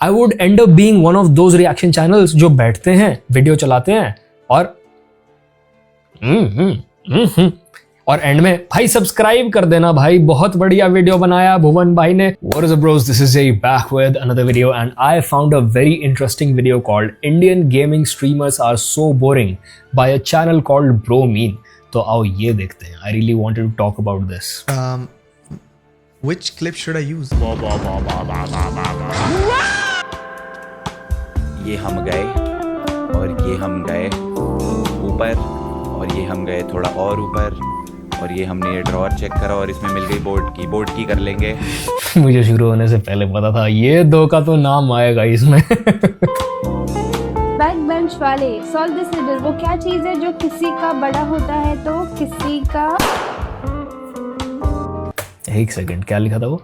I would end up being one of those reaction channels जो बैठते हैं, video चलाते हैं और और एंड में भाई सब्सक्राइब कर देना भाई, बहुत बढ़िया वीडियो बनाया भुवन भाई ने. What is up bros, this is Jay back with another video and I found a very interesting video called Indian gaming streamers are so boring by a channel called Bro Mean. तो आओ ये देखते हैं. I really wanted to talk about this. Which clip should I use? ये हम गए और ये हम गए ऊपर और ये हम गए थोड़ा और ऊपर और ये हमने ये ड्रॉअर चेक करा और इसमें मिल गई बोर्ड की कर लेंगे. मुझे शुरू होने से पहले पता था ये दो का तो नाम आएगा इसमें. बैक बेंच वाले सॉल्व दिस रिडल. वो क्या चीज है जो किसी का बड़ा होता है तो किसी का. एक सेकंड, क्या लिखा था वो?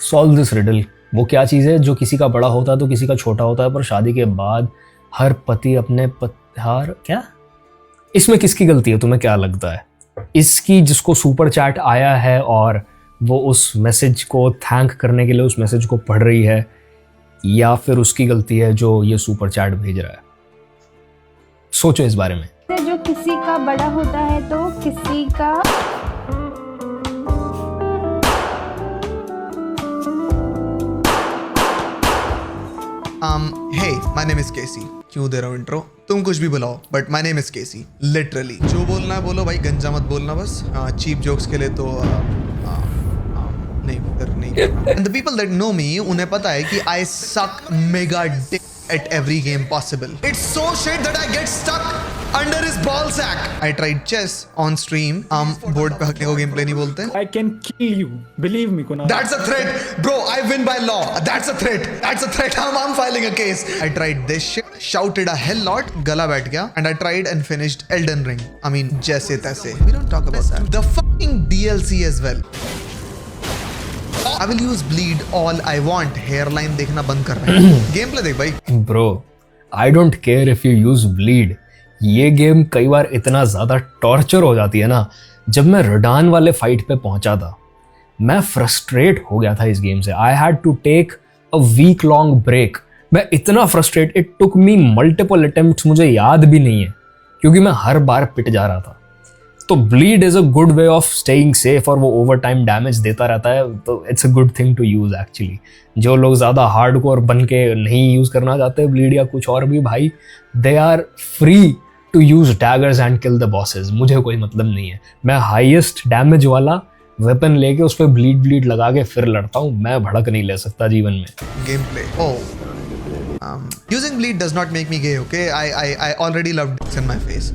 Solve this riddle. वो क्या चीज़ है जो किसी का बड़ा होता है तो किसी का छोटा होता है, पर शादी के बाद हर पति अपने क्या इसमें किसकी गलती है? तुम्हें क्या लगता है? इसकी जिसको सुपर चैट आया है और वो उस मैसेज को थैंक करने के लिए उस मैसेज को पढ़ रही है, या फिर उसकी गलती है जो ये सुपर चैट भेज रहा है? सोचो इस बारे में. जो किसी का बड़ा होता है तो किसी का. Hey, my name is Casey. क्यों दे रहा हूँ इंट्रो? तुम कुछ भी बुलाओ, but my name is Casey. Literally. जो बोलना है बोलो भाई, गंजा मत बोलना बस. चीप जोक्स के लिए तो नहीं फिर नहीं. And the people that know me, उन्हें पता है कि I suck mega dick at every game possible. It's so shit that I get stuck under his ball sack. I tried chess on stream. Board पे हकने को game play नहीं बोलते. I can kill you. Believe me, Kunal. That's a threat, bro. I win by law. That's a threat. That's a threat. I'm filing a case. I tried this shit. Shouted a hell lot. गला बैठ गया. And I tried and finished Elden Ring. I mean, जैसे तैसे. We don't talk about that. The fucking DLC as well. I will use bleed all I want. Hairline देखना बंद कर रहा है. गेम प्ले देख भाई. Bro, I don't care if you use bleed. ये गेम कई बार इतना ज़्यादा टॉर्चर हो जाती है ना. जब मैं रडान वाले फाइट पे पहुंचा था, मैं फ्रस्ट्रेट हो गया था इस गेम से. I had to take a week long break. मैं इतना frustrate, it took me multiple attempts, मुझे याद भी नहीं है, क्योंकि मैं हर बार पिट जा रहा था. तो bleed is a good way of staying safe, और वो ओवर टाइम डैमेज देता रहता है, तो it's a good thing to use actually. जो लोग ज़्यादा हार्डकोर बन के नहीं यूज़ करना चाहते ब्लीड या कुछ और भी, भाई they are free to use daggers and kill the bosses. मुझे कोई मतलब नहीं है. मैं हाईएस्ट डैमेज वाला वेपन लेके उस पर ब्लीड लगा के फिर लड़ता हूँ. मैं भड़क नहीं ले सकता जीवन में. Game play. Oh. Using bleed does not make me gay, okay? I already love dicks in my face.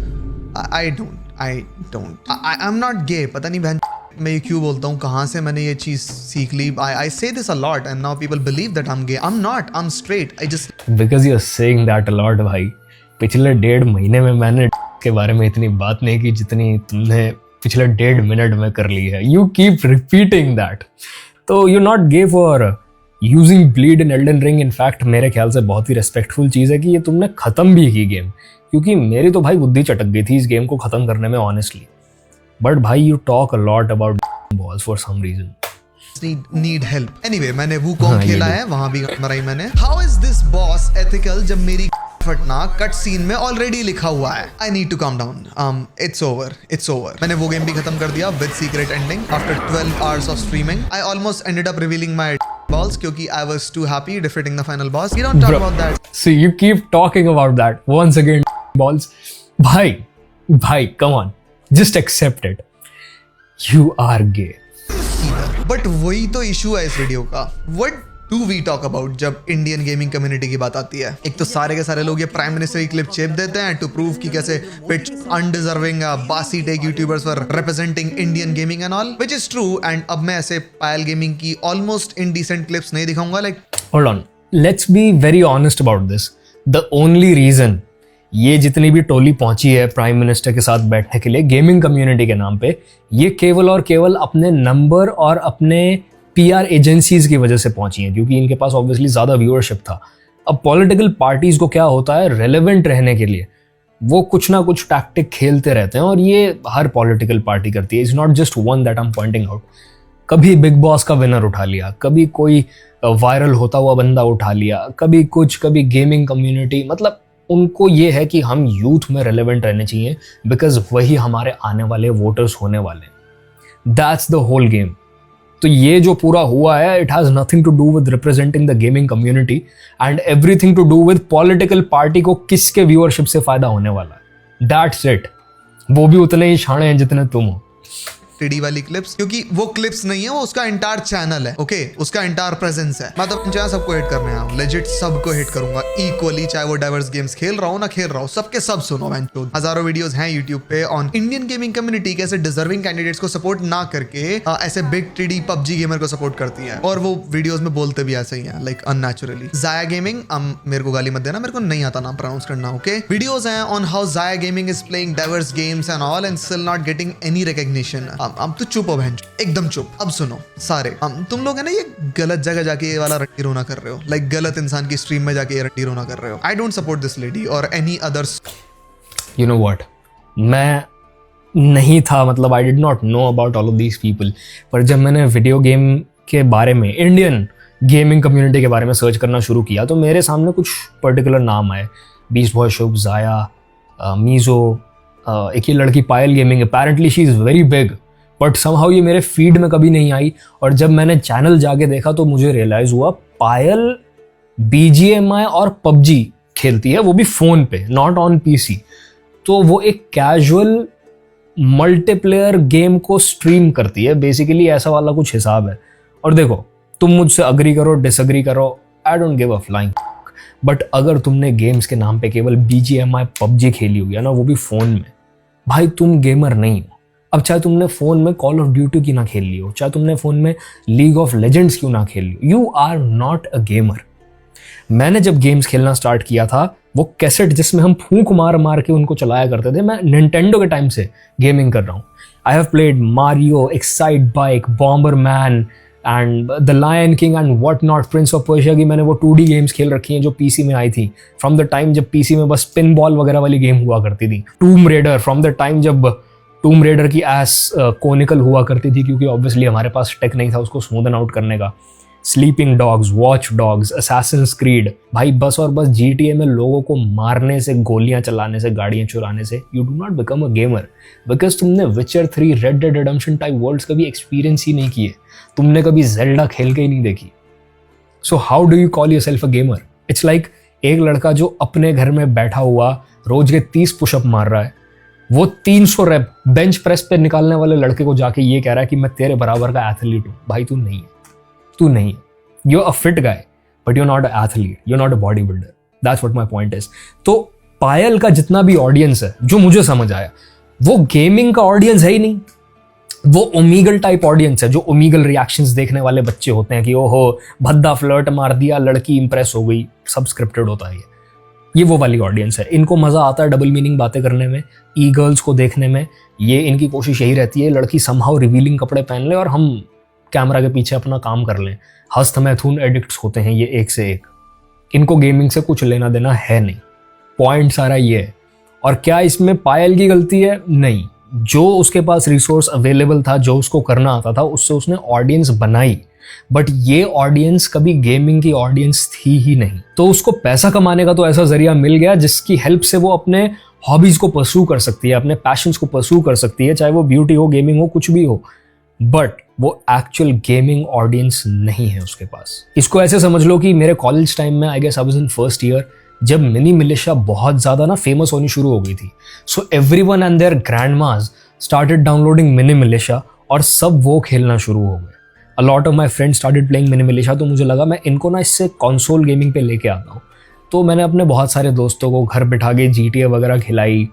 I don't. I'm not gay. पता नहीं बहन मैं ये क्यों बोलता हूँ, कहाँ से मैंने ये चीज़ सीख ली. I say this a lot and now people believe that I'm gay. I'm not. I'm straight. I just. Because you're saying that a lot भाई. पिछले 1.5 महीने में मैंने के बारे में इतनी बात नहीं की जितनी तुमने पिछले 1.5 मिनट में कर ली है. You keep repeating that. तो you're not gay for using bleed in Elden Ring. In fact मेरे ख्याल से बहुत ही रेस्पेक्टफुल चीज़ है कि ये तुमने ख़त्म भी की गेम, क्योंकि मेरी तो भाई बुद्धि चटक गई थी इस गेम को ख़त्म करने में ऑनेस्टली. बट भाई you talk a lot about balls for some reason. Need help. Anyway, मैंने Wukong खेला है, वहाँ भी मराई मैंने. How is this boss ethical जब मेरी फटना कट सीन में ऑलरेडी लिखा हुआ है. I need to calm down. It's over. मैंने वो गेम भी खत्म कर दिया with secret ending after 12 hours of streaming. I almost ended up revealing my balls क्योंकि I was too happy defeating the final boss. We don't talk about that. So you keep talking about that once again. Balls. भाई, come on. Just accept it. You are gay. But वही तो issue है इस video का. What do we talk about जब Indian gaming community की बात आती है? एक तो सारे के सारे लोग ये प्राइम मिनिस्टर की क्लिप चेप देते हैं टू प्रूव कि कैसे पिच अनडिजर्विंग बासी tech YouTubers for representing Indian gaming and all, which is true. And अब मैं ऐसे पायल गेमिंग की ऑलमोस्ट इनडिसेंट क्लिप्स नहीं दिखाऊंगा. Like hold on, let's be very honest about this. The only reason ये जितनी भी टोली पहुंची है प्राइम मिनिस्टर के साथ बैठने के लिए गेमिंग कम्युनिटी के नाम पे, ये केवल और केवल अपने नंबर और अपने पीआर एजेंसीज की वजह से पहुंची हैं, क्योंकि इनके पास ऑब्वियसली ज़्यादा व्यूअरशिप था. अब पॉलिटिकल पार्टीज को क्या होता है, रेलेवेंट रहने के लिए वो कुछ ना कुछ टैक्टिक खेलते रहते हैं, और ये हर पॉलिटिकल पार्टी करती है. It's not just one that I am pointing out. कभी बिग बॉस का विनर उठा लिया, कभी कोई वायरल होता हुआ बंदा उठा लिया, कभी कुछ, कभी गेमिंग कम्युनिटी। मतलब उनको ये है कि हम यूथ में रेलेवेंट रहने चाहिए बिकॉज वही हमारे आने वाले वोटर्स होने वाले। That's the whole game. तो ये जो पूरा हुआ है, it has nothing to do with representing the gaming community and everything to do with political party को किसके व्यूअरशिप से फायदा होने वाला है। That's it. वो भी उतने ही शाणे हैं जितने तुम हो। टेडी वाली क्लिप्स, क्योंकि वो क्लिप्स नहीं है, वो उसका इंटायर चैनल है। ओके, उसका इंटायर प्रेजेंस है। मैं तो चाहे सबको हिट करने आया, लेजिट सबको हिट करूंगा इक्वली, चाहे वो डाइवर्स गेम्स खेल रहा हूँ ना खेल रहा हूँ, सबके सब सुनो। मैं हजारों वीडियोस हैं यूट्यूब पे ऑन इंडियन गेमिंग कम्युनिटी कैसे डिजर्विंग कैंडिडेट्स को सपोर्ट ना करके ऐसे बिग टीडी पबजी गेमर को सपोर्ट करती है, और वो वीडियोस में बोलते भी ऐसे ही हैं, लाइक अननेचुरली। जाया गेमिंग, मेरे को गाली मत देना, मेरे को नहीं आता नाम प्रोनाउंस करना। ओके, वीडियोस हैं ऑन हाउ जाया gaming is playing diverse games and all and still not getting any recognition. अब तो चुप हो, एकदम चुप। अब सुनो सारे, तुम लोग है ना ये गलत जगह जाके ये वाला रट्टी रोना कर रहे हो, लाइक गलत इंसान की स्ट्रीम में जाके ये रट्टी रोना कर रहे हो। I don't support this lady और any others. You know what, मैं नहीं था, मतलब I did not know about all of these people, पर जब मैंने वीडियो गेम के बारे में, इंडियन गेमिंग कम्युनिटी के बारे में सर्च करना शुरू किया तो मेरे सामने कुछ पर्टिकुलर नाम आए। बीस्ट बॉय शुभ, जाया, मीजो, एक ये लड़की Payal gaming, apparently she is very big, but somehow ये मेरे फीड में कभी नहीं आई। और जब मैंने चैनल जाके देखा तो मुझे रियलाइज हुआ पायल BGMI और PUBG खेलती है, वो भी फ़ोन पे, नॉट ऑन PC। तो वो एक कैजुअल मल्टीप्लेयर गेम को स्ट्रीम करती है, बेसिकली ऐसा वाला कुछ हिसाब है। और देखो, तुम मुझसे अग्री करो डिसअग्री करो, I don't give a flying, but अगर तुमने गेम्स के नाम पे केवल BGMI PUBG खेली हुई है ना, वो भी फ़ोन में, भाई तुम गेमर नहीं हो। अब चाहे तुमने फ़ोन में कॉल ऑफ ड्यूटी क्यों ना खेल ली हो, चाहे तुमने फ़ोन में लीग ऑफ लेजेंड्स क्यों ना खेल ली हो, you are not a gamer. मैंने जब गेम्स खेलना स्टार्ट किया था, वो कैसेट जिसमें हम फूंक मार मार के उनको चलाया करते थे, मैं निंटेंडो के टाइम से गेमिंग कर रहा हूँ। I have played Mario, Excitebike, Bomberman and the Lion King and what not, Prince of Persia की मैंने वो 2D गेम्स खेल रखी हैं जो PC में आई थी, फ्रॉम द टाइम जब PC में बस पिन बॉल वगैरह वाली गेम हुआ करती थी। टूम रेडर, फ्रॉम द टाइम जब टूम रेडर की एस कोनिकल हुआ करती थी, क्योंकि ऑब्वियसली हमारे पास टेक नहीं था उसको स्मूदन आउट करने का। Sleeping dogs, watch dogs, Assassin's creed, भाई बस और बस GTA में लोगों को मारने से, गोलियां चलाने से, गाड़ियां चुराने से you do not become a gamer, because तुमने Witcher 3, Red Dead Redemption type worlds कभी एक्सपीरियंस ही नहीं किए, तुमने कभी जेल्डा खेल के ही नहीं देखी। So how do you call yourself a gamer? It's like एक लड़का जो अपने घर में बैठा हुआ रोज के 30 पुशअप मार रहा है, वो 300 रेप बेंच प्रेस पे निकालने वाले लड़के को जाके ये कह रहा है कि मैं तेरे बराबर का एथलीट हूँ। भाई तू नहीं है, तू नहीं है। You are a fit guy but you are not a athlete, you are not a body builder. That's what my point is. तो पायल का जितना भी ऑडियंस है, जो मुझे समझ आया, वो गेमिंग का ऑडियंस है ही नहीं, वो ओमीगल टाइप ऑडियंस है, जो ओमीगल रिएक्शंस देखने वाले बच्चे होते हैं कि ओहो भद्दा फ्लर्ट मार दिया, लड़की इंप्रेस हो गई, सब स्क्रिप्टेड होता है ये वो वाली ऑडियंस है। इनको मज़ा आता है डबल मीनिंग बातें करने में, ई गर्ल्स को देखने में। ये इनकी कोशिश यही रहती है लड़की समहाउ रिवीलिंग कपड़े पहन ले और हम कैमरा के पीछे अपना काम कर लें। हस्त मैथुन एडिक्ट्स होते हैं ये एक से एक। इनको गेमिंग से कुछ लेना देना है नहीं। पॉइंट सारा ये है। और क्या इसमें पायल की गलती है? नहीं। जो उसके पास रिसोर्स अवेलेबल था, जो उसको करना आता था, उससे उसने ऑडियंस बनाई। बट ये ऑडियंस कभी गेमिंग की ऑडियंस थी ही नहीं। तो उसको पैसा कमाने का तो ऐसा जरिया मिल गया जिसकी हेल्प से वो अपने हॉबीज को परस्यू कर सकती है, अपने पैशंस को परस्यू कर सकती है, चाहे वो ब्यूटी हो, गेमिंग हो, कुछ भी हो। बट वो एक्चुअल गेमिंग ऑडियंस नहीं है उसके पास। इसको ऐसे समझ लो कि मेरे कॉलेज टाइम में, I guess I was in first year, जब मिनी मिलिशिया बहुत ज़्यादा फेमस होनी शुरू हो गई थी। So everyone and their grandmas started downloading Mini Militia और सब वो खेलना शुरू हो गए। A lot of my friends started playing Mini Militia. तो मुझे लगा मैं इनको इससे कंसोल गेमिंग पे लेके आता हूँ। तो मैंने अपने बहुत सारे दोस्तों को घर बिठा के GTA वगैरह खिलाई,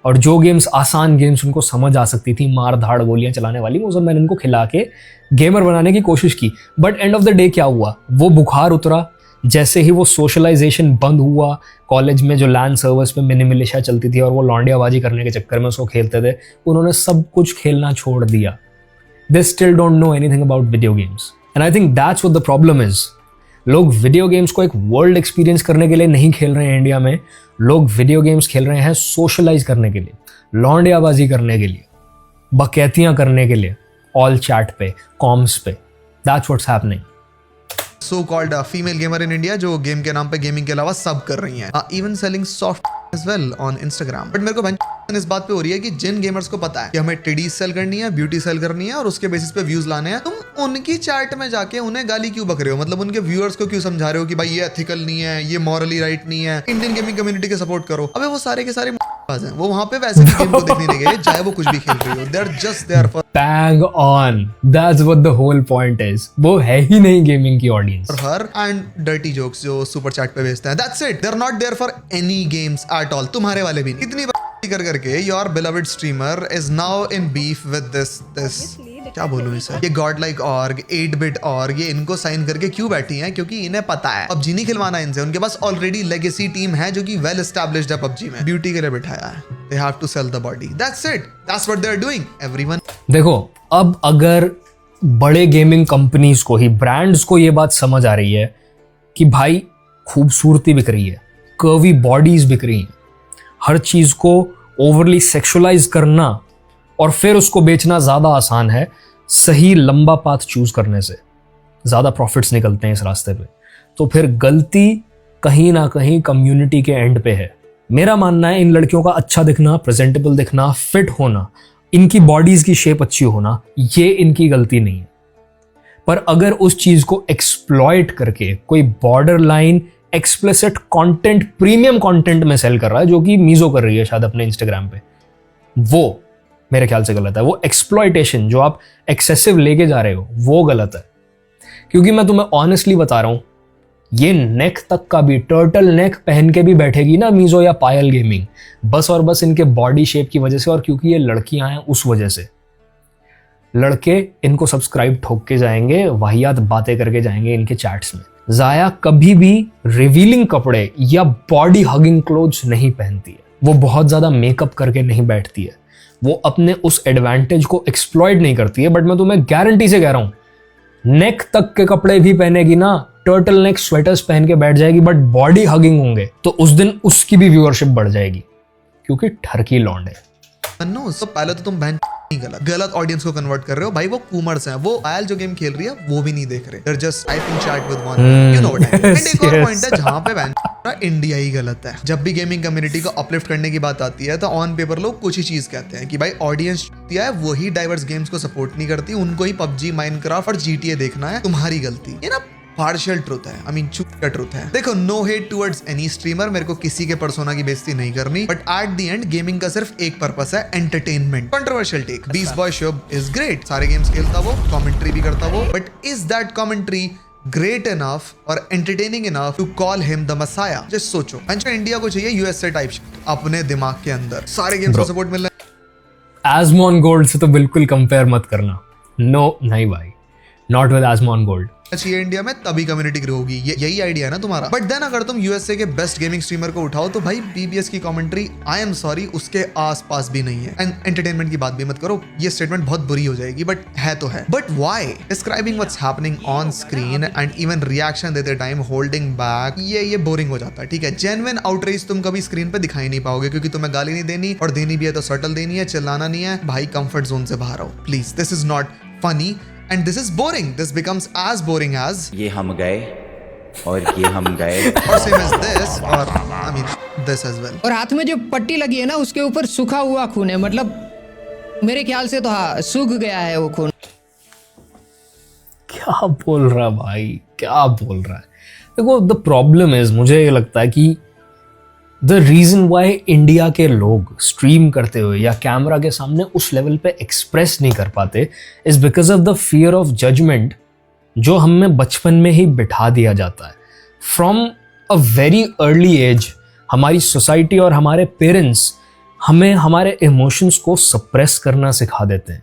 और जो गेम्स आसान गेम्स उनको समझ आ सकती थी, मार धाड़ गोलियां चलाने वाली, वो सब मैंने इनको खिला के गेमर बनाने की कोशिश की। But end of the day क्या हुआ, वो बुखार उतरा जैसे ही वो सोशलाइजेशन बंद हुआ। कॉलेज में जो लैंड सर्वर्स पे मिनी मिलिशिया चलती थी और वो लौंडियाबाजी करने के चक्कर में उसको खेलते थे, उन्होंने सब कुछ खेलना छोड़ दिया। They still don't know anything about video games. And I think that's what the problem is. लोग वीडियो गेम्स को एक वर्ल्ड एक्सपीरियंस करने के लिए नहीं खेल रहे हैं इंडिया में। लोग वीडियो गेम्स खेल रहे हैं सोशलाइज करने के लिए, लौंडियाबाजी करने के लिए, बकैतियां करने के लिए, ऑल चैट पे, कॉम्स पे। That's what's happening. So called female gamer in India जो गेम के नाम पे गेमिंग के अलावा सब कर रही हैं, even selling soft as well on Instagram. But मेरे को इस बात पे हो रही है कि जिन गेमर्स को पता है कि हमें टिडीज सेल करनी है, ब्यूटी सेल करनी है और उसके बेसिस पे व्यूज लाने हैं, तुम उनकी चैट में जाके उन्हें गाली क्यों बक रहे हो? मतलब उनके व्यूअर्स को क्यों समझा रहे हो कि भाई ये एथिकल नहीं है, ये मॉरली राइट नहीं है, इंडियन गेमिंग कम्युनिटी के सपोर्ट करो। अबे वो सारे के सारे हैं, वो वहां पे वैसे भी गेम को देखने नहीं गए, चाहे वो कुछ भी खेल रही हो। They are just there for Bang on. That's what the whole point is. वो है ही नहीं गेमिंग की ऑडियंस। हर एंड डर्टी जोक्स जो सुपर चैट पे भेजते हैं, that's it. They are not there for any games at all. तुम्हारे वाले भी नहीं। इतनी कर करके your beloved streamer is now in beef with this क्या बोलूं इसे, ये God like org, 8-bit org, ये इनको साइन करके क्यों बैठी हैं? क्योंकि इन्हें पता है पबजी नहीं खिलवाना इनसे। उनके पास ऑलरेडी लेगेसी टीम है जो कि वेल एस्टैब्लिश्ड है पबजी में। ब्यूटी के लिए बिठाया है, they have to sell the body, that's it, that's what they are doing everyone. देखो, अब अगर बड़े गेमिंग कंपनीज को ही, ब्रांड्स को ये बात समझ आ रही है कि भाई खूबसूरती बिक रही है, कर्वी बॉडीज बिक रही हैं, हर चीज को ओवरली सेक्सुअलाइज करना और फिर उसको बेचना ज्यादा आसान है सही लंबा पाथ चूज करने से, ज्यादा प्रॉफिट्स निकलते हैं इस रास्ते पे, तो फिर गलती कहीं ना कहीं कम्युनिटी के एंड पे है। मेरा मानना है इन लड़कियों का अच्छा दिखना, प्रेजेंटेबल दिखना, फिट होना, इनकी बॉडीज की शेप अच्छी होना, ये इनकी गलती नहीं है। पर अगर उस चीज को एक्सप्लॉइट करके कोई border line explicit content, premium content में सेल कर रहा है, जो कि मीजो कर रही है शायद अपने इंस्टाग्राम पे, वो मेरे ख्याल से गलत है। वो एक्सप्लॉइटेशन जो आप एक्सेसिव लेके जा रहे हो वो गलत है। क्योंकि मैं तुम्हें ऑनेस्टली बता रहा हूं, ये नेक तक का भी, टर्टल नेक पहन के भी बैठेगी ना मीजो या पायल गेमिंग, बस और बस इनके बॉडी शेप की वजह से, और क्योंकि ये लड़कियां हैं उस वजह से। लड़के इनको सब्सक्राइब ठोक के जाएंगे, वाहियात बातें करके जाएंगे इनके चैट्स में। जाया कभी भी रिवीलिंग कपड़े या बॉडी हगिंग क्लोथ्स नहीं पहनती है, वो बहुत ज्यादा मेकअप करके नहीं बैठती है, वो अपने उस एडवांटेज को एक्सप्लॉइट नहीं करती है। बट मैं तुम्हें गारंटी से कह रहा हूं, नेक तक के कपड़े भी पहनेगी ना, टर्टल नेक स्वेटर्स पहन के बैठ जाएगी, बट बॉडी हगिंग होंगे तो उस दिन उसकी भी व्यूअरशिप बढ़ जाएगी, क्योंकि ठरकी लौंड है। नो, तो पहले तो तुम बहन गलत ऑडियंस को कन्वर्ट कर रहे हो भाई। वो कूमर्स हैं, वो पायल जो गेम खेल रही है वो भी नहीं देख रहे, they are just typing chat with one, you know what I mean. And एक और पॉइंट है जहां पे बहन इंडिया ही गलत है। जब भी गेमिंग कम्युनिटी को अपलिफ्ट करने की बात आती है तो ऑन पेपर लोग कुछ ही चीज कहते हैं कि भाई ऑडियंस दिया है, वही डाइवर्स गेम्स को सपोर्ट नहीं करती, उनको ही पबजी, माइनक्राफ्ट और जीटीए देखना है, तुम्हारी गलती। ये ना पार्शियल ट्रूथ है, आई मीन चूतिया ट्रूथ है। देखो, no hate towards any streamer, मेरे को किसी के पर्सोना की बेइज्जती नहीं करनी, but at the end gaming का सिर्फ एक पर्पस है, entertainment. Controversial take, beast boy Shubh is great, सारे गेम्स खेलता वो, कमेंट्री भी करता वो, but is that commentary great enough और entertaining enough to call him the messiah? जस्ट सोचो, इंडिया को चाहिए यूएसए टाइप अपने दिमाग के अंदर, सारे गेम्स को सपोर्ट मिल रहा है। एज़मॉन गोल्ड से तो बिल्कुल कंपेयर मत करना, नो नहीं भाई, नॉट विद एज़मॉन गोल्ड। चाहिए इंडिया में, तभी कम्युनिटी ग्रो होगी, यही आइडिया है ना तुम्हारा। बट देन अगर तुम यूएसए के बेस्ट गेमिंग स्ट्रीमर को उठाओ तो भाई बीबीएस की कमेंट्री, आई एम सॉरी, उसके आसपास भी नहीं है। एंड एंटरटेनमेंट की बात भी मत करो, ये स्टेटमेंट बहुत बुरी हो जाएगी, बट है तो है। But why describing what's happening on screen and E one reaction देते टाइम होल्डिंग बैक, ये बोरिंग हो जाता है। ठीक है, जेन्युइन आउटरीच तुम कभी स्क्रीन पे दिखाई नहीं पाओगे, क्योंकि तुम्हें गाली नहीं देनी, और देनी भी है तो सटल देनी है, चिल्लाना नहीं है। भाई कंफर्ट जोन से बाहर आओ please, this is not funny and this is boring, this becomes as boring as ये हम गए और ये हम गए or same as this or I mean this as well। और हाथ में जो पट्टी लगी है ना, उसके ऊपर सूखा हुआ खून है, मतलब मेरे ख्याल से तो हाँ सूख गया है वो खून। क्या बोल रहा भाई, क्या बोल रहा है? देखो, द प्रॉब्लम इज, मुझे ये लगता है कि द रीजन वाई इंडिया के लोग स्ट्रीम करते हुए या कैमरा के सामने उस लेवल पे एक्सप्रेस नहीं कर पाते is because of the fear of judgment जो हम में बचपन में ही बिठा दिया जाता है। From a very early age हमारी सोसाइटी और हमारे पेरेंट्स हमें हमारे इमोशंस को सप्रेस करना सिखा देते हैं,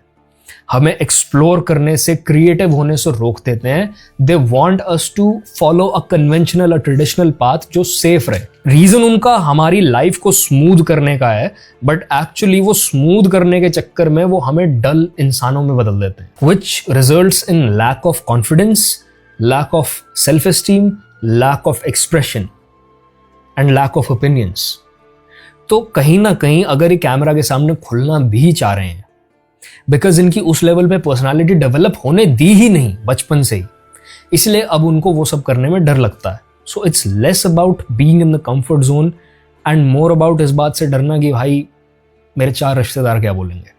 हमें एक्सप्लोर करने से, क्रिएटिव होने से रोक देते हैं। They want us to follow a conventional, a traditional path जो सेफ रहे। रीजन उनका हमारी लाइफ को स्मूथ करने का है, बट एक्चुअली वो स्मूथ करने के चक्कर में वो हमें डल इंसानों में बदल देते हैं, which results in lack of confidence, lack of self esteem, lack of expression and lack of opinions. तो कहीं ना कहीं अगर ये कैमरा के सामने खुलना भी चाह रहे हैं बिकॉज इनकी उस लेवल पे पर्सनालिटी डेवलप होने दी ही नहीं बचपन से ही, इसलिए अब उनको वो सब करने में डर लगता है. So it's less about being in the comfort zone and more about इस बात से डरना कि भाई मेरे 4 रिश्तेदार क्या बोलेंगे.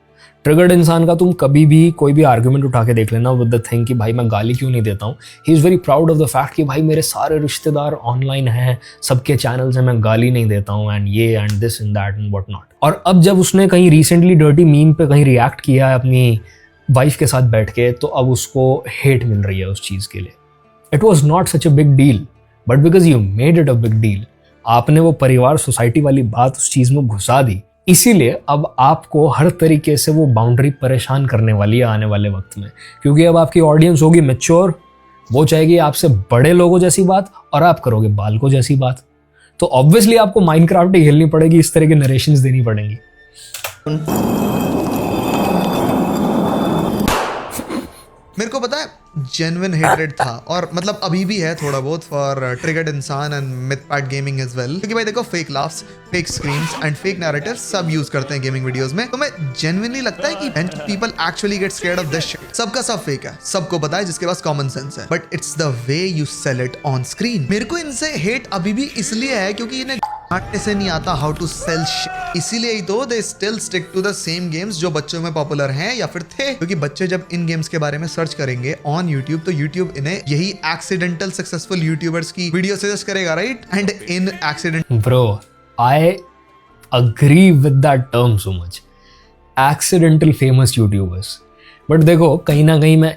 ट्रिगर्ड इंसान का तुम कभी भी कोई भी आर्गुमेंट उठा के देख लेना विद द थिंग कि भाई मैं गाली क्यों नहीं देता हूँ. He is very proud of the fact कि भाई मेरे सारे रिश्तेदार ऑनलाइन हैं, सबके चैनल्स हैं, मैं गाली नहीं देता हूँ एंड ये and this and that and what not. और अब जब उसने कहीं रिसेंटली डर्टी मीम पे कहीं रिएक्ट किया है अपनी वाइफ के साथ बैठ के, तो अब उसको हेट मिल रही है उस चीज़ के लिए. It was not such a big deal but because you made it a big deal, आपने वो परिवार सोसाइटी वाली बात उस चीज़ में घुसा दी, इसीलिए अब आपको हर तरीके से वो बाउंड्री परेशान करने वाली है आने वाले वक्त में. क्योंकि अब आपकी ऑडियंस होगी मैच्योर, वो चाहेगी आपसे बड़े लोगों जैसी बात और आप करोगे बालकों जैसी बात. तो ऑब्वियसली आपको माइनक्राफ्ट ही खेलनी पड़ेगी, इस तरह की नरेशंस देनी पड़ेंगी. मेरे को पता है जेन्युइन हेटरेड था, और मतलब अभी भी है थोड़ा बहुत फॉर ट्रिगर्ड इंसान and Mythpat gaming as well. क्योंकि भाई देखो fake laughs, fake screams and fake narrative सब यूज करते हैं गेमिंग वीडियोस में. तो मैं जेन्युइनली लगता है कि people actually get scared of this shit. सबका सब फेक है, सबको पता है जिसके पास कॉमन सेंस है, but it's the way you sell it on screen. मेरे को इनसे हेट अभी भी इसलिए है क्योंकि इन्हें से नहीं आता हाउ टू सेल शिट. इसीलिए ही तो they still stick to the same games जो बच्चों में पॉपुलर हैं या फिर थे. क्योंकि बच्चे जब इन गेम्स के बारे में सर्च करेंगे ऑन यूट्यूब तो यूट्यूब इन्हें यही एक्सीडेंटल सक्सेसफुल यूट्यूबर्स की वीडियो सजेस्ट करेगा, right? And in accident bro I agree with that term so much, accidental famous YouTubers. But देखो कहीं ना कहीं मैं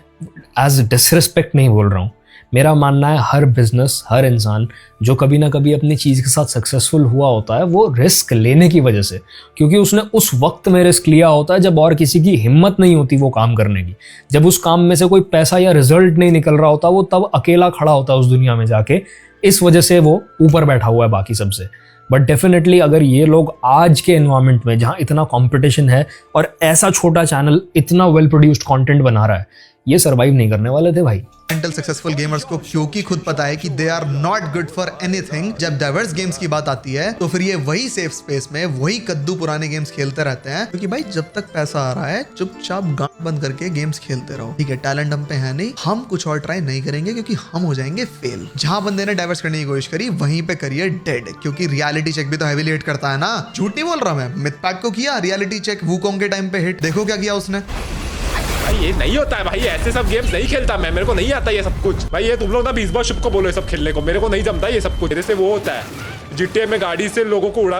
एज डिसरिस्पेक्ट नहीं बोल रहा हूँ. मेरा मानना है हर बिजनेस, हर इंसान जो कभी ना कभी अपनी चीज़ के साथ सक्सेसफुल हुआ होता है वो रिस्क लेने की वजह से, क्योंकि उसने उस वक्त में रिस्क लिया होता है जब और किसी की हिम्मत नहीं होती वो काम करने की. जब उस काम में से कोई पैसा या रिजल्ट नहीं निकल रहा होता, वो तब अकेला खड़ा होता है उस दुनिया में जाके. इस वजह से वो ऊपर बैठा हुआ है बाकी सबसे. बट डेफिनेटली अगर ये लोग आज के एनवायरनमेंट में जहाँ इतना कॉम्पिटिशन है और ऐसा छोटा चैनल इतना वेल प्रोड्यूस्ड कॉन्टेंट बना रहा है, ये सर्वाइव नहीं करने वाले थे भाई. मेंटल सक्सेसफुल गेमर्स को क्योंकि खुद पता है कि they are not good for anything. जब डाइवर्स गेम्स की बात आती है तो फिर ये वही सेफ स्पेस में वही कद्दू पुराने गेम्स खेलते रहते हैं. क्योंकि भाई जब तक पैसा आ रहा है चुपचाप गांड बंद करके गेम्स खेलते रहो. ठीक है, टैलेंट हम पे है नहीं, हम कुछ और ट्राई नहीं करेंगे क्योंकि हम हो जाएंगे फेल. जहां बंदे ने डाइवर्स करने की कोशिश करी वहीं पे करियर डेड. क्योंकि रियलिटी चेक भी तो हेवीली हिट करता है ना. झूठ नहीं बोल रहा मैं. मिथपैट को किया रियलिटी चेक वूकोंग के टाइम पे हिट. देखो क्या किया उसने. भाई ये नहीं होता है भाई, ऐसे सब गेम्स नहीं खेलता मैं, मेरे को नहीं आता ये सब कुछ. भाई ये तुम लोग ना बीसबॉल शिप को बोलो ये सब खेलने को, मेरे को नहीं जमता ये सब कुछ. मेरे से वो होता है जीटीए में गाड़ी से लोगों को उड़ा.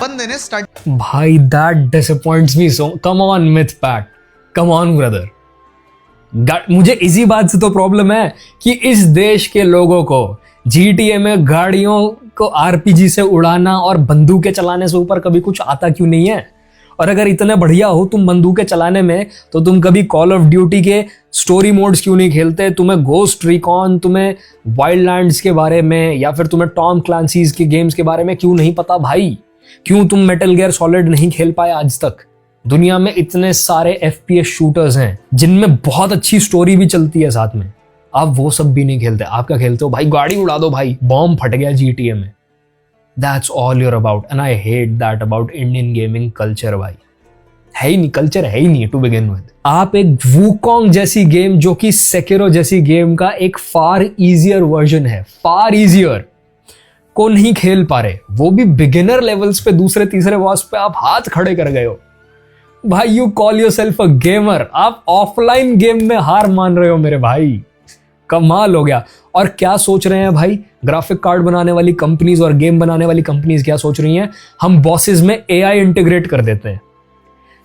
बंदे ने स्टार्ट. भाई that disappoints me so. Come on Mythpat, come on brother. मुझे इसी बात से तो प्रॉब्लम है कि इस देश के लोगों को जीटीए में गाड़ियों को आरपीजी से उड़ाना और बंदूकें चलाने से ऊपर कभी कुछ आता क्यों नहीं है. और अगर इतने बढ़िया हो तुम बंदूकें चलाने में तो तुम कभी कॉल ऑफ ड्यूटी के स्टोरी मोड्स क्यों नहीं खेलते. तुम्हें गोस्ट रिकॉन, तुम्हें वाइल्डलैंड्स के बारे में या फिर तुम्हें टॉम क्लांसीज के गेम्स के बारे में क्यों नहीं पता भाई. क्यों तुम मेटल गियर सॉलिड नहीं खेल पाए आज तक. दुनिया में इतने सारे FPS शूटर्स हैं जिनमें बहुत अच्छी स्टोरी भी चलती है साथ में, आप वो सब भी नहीं खेलते. आप क्या खेलते हो भाई, गाड़ी उड़ा दो भाई, बॉम्ब फट गया जीटीए में. That's all you're about and I hate that about Indian gaming culture भाई. है ही नहीं, कल्चर है ही नहीं to begin with. आप एक वूकोंग जैसी गेम जो कि सेकिरो जैसी गेम का एक फार इजियर वर्जन है, फार इजियर, को नहीं खेल पा रहे. वो भी बिगिनर लेवल्स पे, दूसरे तीसरे बॉस पे आप हाथ खड़े कर गए हो भाई. You call yourself a gamer, आप ऑफलाइन गेम में हार मान रहे हो मेरे भाई. कमाल हो गया. और क्या सोच रहे हैं भाई ग्राफिक कार्ड बनाने वाली कंपनीज और गेम बनाने वाली कंपनीज, क्या सोच रही हैं, हम बॉसेस में AI इंटीग्रेट कर देते हैं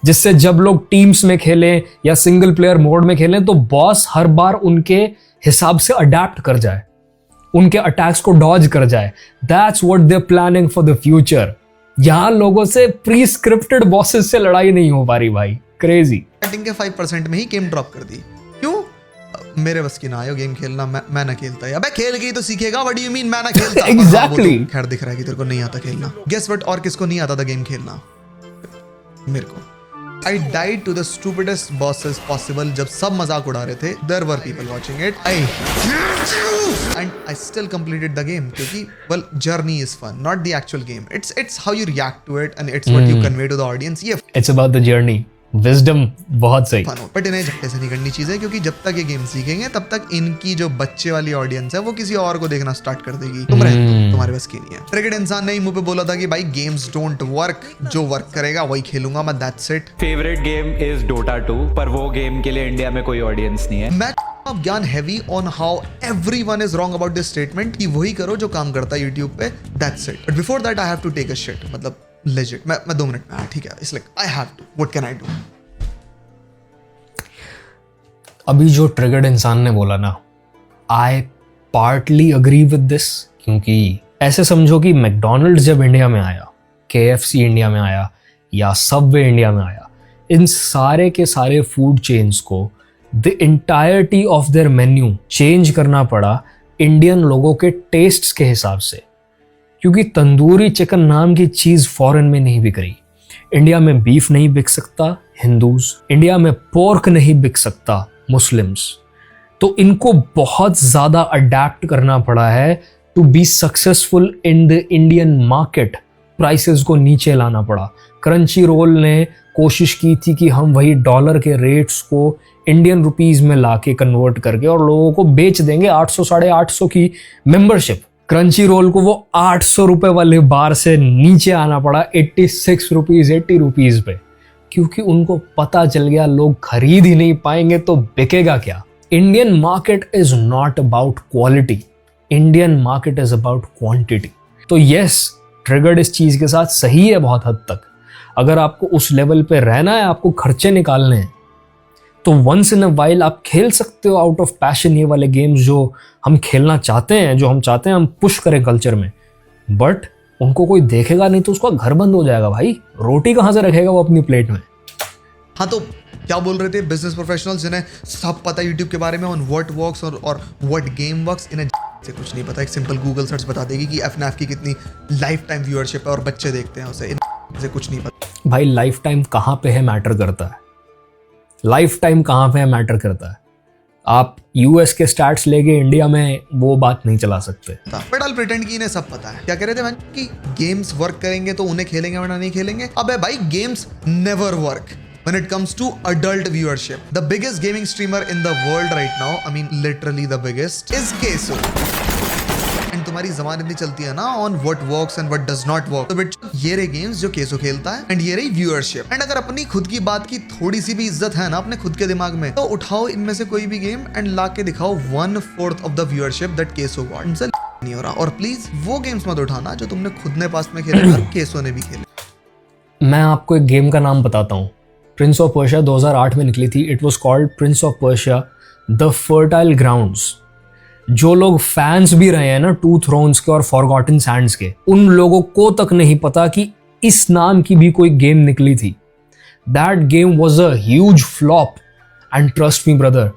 जिससे जब लोग टीम्स में खेलें या सिंगल प्लेयर मोड में खेलें तो बॉस हर बार उनके हिसाब से अडेप्ट कर जाए, उनके अटैक्स को डॉज कर जाए. That's what they are planning for the future. यहां लोगों से प्री स्क्रिप्टेड बॉसेस से लड़ाई नहीं हो पा रही भाई. क्रेजी. स्टार्टिंग के 5% में ही गेम ड्रॉप कर दी. क्यों? मेरे बस की ना आयो गेम खेलना, मैं ना खेलता. अबे खेल गई तो सीखेगा. व्हाट डू यू मीन मैं ना खेलता. एग्जैक्टली. खैर दिख रहा है कि तेरे को नहीं आता खेलना. गेस व्हाट, और किसको नहीं आता था गेम खेलना? मेरे को. I died to the stupidest bosses possible. जब सब मजाक उड़ा रहे थे, there were people watching it. And I still completed the game क्योंकि well, journey is fun, not the actual game. It's how you react to it and it's what you convey to the audience. ये It's about the journey. Wisdom बहुत सही. Fun हो, but इन्हें झटके से नहीं करनी चीजें क्योंकि जब तक ये गेम सीखेंगे तब तक इनकी जो बच्चे वाली ऑडियंस है वो किसी और को देखना स्टार्ट कर देगी. तुम रहने दो, तुम्हारे बस की नहीं है. ट्रिगर्ड इंसान ने ही मुंह पे बोला था कि भाई गेम्स डोंट वर्क, जो वर्क करेगा वही खेलूंगा मैं, that's it. Favourite game is Dota 2, पर वो गेम के लिए इंडिया में कोई ऑडियंस नहीं है. मैं अब ज्ञान heavy on how everyone is wrong about this statement कि वही करो जो काम करता है यूट्यूब पे, that's it. But before that I have to take a shit, मतलब लेजिट. मैं 2 मिनट में, ठीक है, it's like I have to, what can I do. अभी जो ट्रिगर्ड इंसान ने बोला ना, I partly agree with this. क्योंकि ऐसे समझो कि मैकडोनल्ड्स जब इंडिया में आया, KFC इंडिया में आया या सबवे इंडिया में आया, इन सारे के सारे फूड चेन्स को the entirety of their menu change करना पड़ा इंडियन लोगों के टेस्ट्स के हिसाब से. क्योंकि तंदूरी चिकन नाम की चीज़ फॉरेन में नहीं बिक रही. इंडिया में बीफ नहीं बिक सकता हिंदूज, इंडिया में पोर्क नहीं बिक सकता मुस्लिम्स. तो इनको बहुत ज़्यादा अडेप्ट करना पड़ा है to be successful in the Indian market. Prices को नीचे लाना पड़ा. क्रंची रोल ने कोशिश की थी कि हम वही डॉलर के रेट्स को इंडियन रुपीस में लाके कन्वर्ट करके और लोगों को बेच देंगे 800 850 की मेंबरशिप. क्रंची रोल को वो 800 रुपए वाले बार से नीचे आना पड़ा 86 रुपीज 80 रुपीज पे, क्योंकि उनको पता चल गया लोग खरीद ही नहीं पाएंगे तो बिकेगा क्या. Indian market is not about quality, Indian market is about quantity. तो यस, ट्रिगर्ड इस चीज के साथ सही है बहुत हद तक. अगर आपको उस लेवल पे रहना है, आपको खर्चे निकालने हैं, तो वंस इन अ वाइल आप खेल सकते हो आउट ऑफ पैशन ये वाले गेम्स जो हम खेलना चाहते हैं, जो हम चाहते हैं हम पुश करें कल्चर में. बट उनको कोई देखेगा नहीं तो उसका घर बंद हो जाएगा भाई. रोटी कहाँ से रखेगा वो अपनी प्लेट में. हाँ, तो क्या बोल रहे थे बिजनेस प्रोफेशनल्स जिन्हें सब पता यूट्यूब के बारे में, ऑन व्हाट वर्क्स और व्हाट गेम वर्क्स, इन्हें से कुछ नहीं पता. एक सिंपल गूगल सर्च बता देगी कि FNAF की कितनी लाइफ टाइम व्यूअरशिप है और बच्चे देखते हैं उसे. इनसे कुछ नहीं पता भाई. लाइफ टाइम कहाँ पे है मैटर करता है. लाइफ टाइम कहाँ पे है मैटर करता है. आप US के स्टैट्स लेके इंडिया में वो बात नहीं चला सकते. बट आई प्रिटेंड कि इन्हें सब पता है. क्या कह रहे थे मैं कि गेम्स वर्क करेंगे तो उन्हें खेलेंगे वरना नहीं खेलेंगे. अबे भाई, games never work when it comes to adult viewership. The biggest gaming streamer in the world right now, I mean literally the biggest, is Keso. And तुम्हारी ज़बान इतनी चलती है ना on what works and what does not work. तो बेट ये रहे games जो केसो खेलता है and ये रही व्यूअरशिप. एंड अगर अपनी खुद की बात की थोड़ी सी भी इज्जत है ना अपने खुद के दिमाग में, तो उठाओ इनमें से कोई भी गेम एंड ला के दिखाओ 1/4 of the viewership that केसो got. इनसे नहीं हो रहा. और प्लीज वो गेम्स मत उठाना जो तुमने खुद ने पास में खेले और केसो ने भी खेले. मैं आपको एक गेम का नाम बताता हूँ. प्रिंस ऑफ पर्शिया 2008 में निकली थी. It was called Prince of Persia the fertile grounds. जो लोग फैंस भी रहे हैं ना टू थ्रोन्स के और फॉरगॉटन सैंड्स के, उन लोगों को तक नहीं पता कि इस नाम की भी कोई गेम निकली थी. That game was a huge flop. And trust me brother,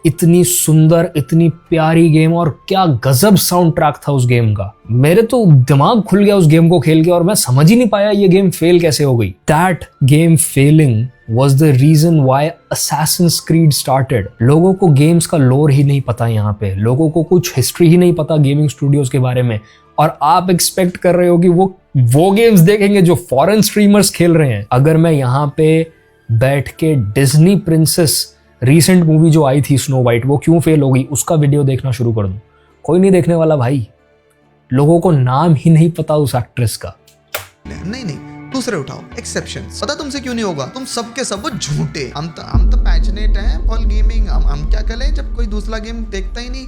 इतनी सुंदर, इतनी प्यारी गेम, और क्या गजब साउंड ट्रैक था उस गेम का. मेरे तो दिमाग खुल गया उस गेम को खेल के और मैं समझ ही नहीं पाया ये गेम फेल कैसे हो गई. That game failing was the reason why Assassin's Creed started. लोगों को गेम्स का लोर ही नहीं पता यहाँ पे, लोगों को कुछ हिस्ट्री ही नहीं पता गेमिंग स्टूडियोज के बारे में, और आप एक्सपेक्ट कर रहे हो कि वो गेम्स देखेंगे जो फॉरेन स्ट्रीमर्स खेल रहे हैं. अगर मैं यहाँ पे बैठ के डिज्नी प्रिंसेस रीसेंट मूवी जो आई थी स्नो वाइट, वो क्यों फेल हो गई, उसका वीडियो देखना शुरू कर दूं, कोई नहीं देखने वाला भाई. लोगों को नाम ही नहीं पता उस एक्ट्रेस का. नहीं, दूसरे उठाओ एक्सेप्शंस. पता तुमसे क्यों नहीं होगा? तुम सबके सब वो झूठे. हम तो पैशनेट हैं फॉर गेमिंग. हम क्या करें जब कोई दूसरा गेम देखता ही नहीं.